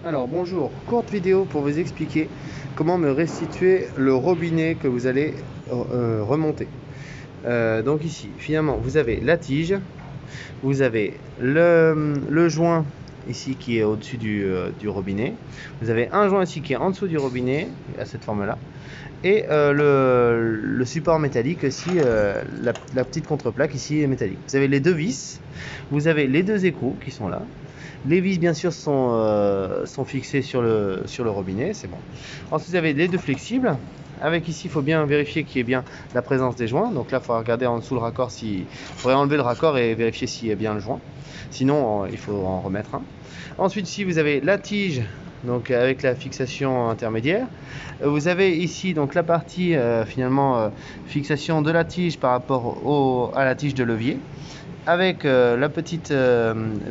Alors bonjour, courte vidéo pour vous expliquer comment me restituer le robinet que vous allez remonter. Donc ici, finalement, vous avez la tige, vous avez le joint ici qui est au-dessus du robinet, vous avez un joint ici qui est en dessous du robinet, à cette forme-là, et le support métallique aussi, la petite contreplaque ici est métallique. Vous avez les deux vis, vous avez les deux écrous qui sont là. Les vis bien sûr sont fixées sur le robinet, c'est bon. Ensuite vous avez les deux flexibles. Avec ici, il faut bien vérifier qu'il y ait bien la présence des joints. Donc là, il faudra regarder en dessous le raccord. Il faudrait enlever le raccord et vérifier s'il y a bien le joint. Sinon, il faut en remettre un. Ensuite, ici, vous avez la tige, donc avec la fixation intermédiaire. Vous avez ici donc la partie finalement fixation de la tige par rapport à la tige de levier, avec la petite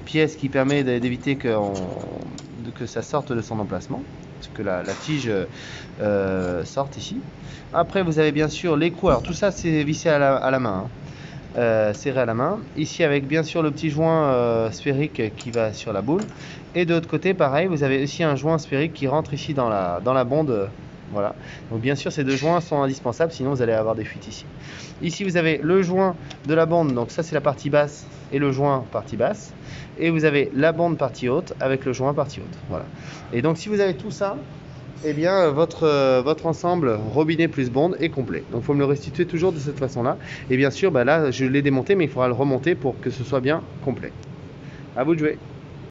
pièce qui permet d'éviter que ça sorte de son emplacement, que la tige sorte ici. Après vous avez bien sûr l'écrou, alors tout ça c'est vissé à la main, serré à la main, ici avec bien sûr le petit joint sphérique qui va sur la boule, et de l'autre côté pareil, vous avez aussi un joint sphérique qui rentre ici dans la bonde. Voilà, donc bien sûr ces deux joints sont indispensables, sinon vous allez avoir des fuites ici. Ici vous avez le joint de la bande, donc ça c'est la partie basse et le joint partie basse, et vous avez la bande partie haute avec le joint partie haute. Voilà, et donc si vous avez tout ça, eh bien votre ensemble robinet plus bonde est complet. Donc il faut me le restituer toujours de cette façon là, et bien sûr là je l'ai démonté, mais il faudra le remonter pour que ce soit bien complet. À vous de jouer.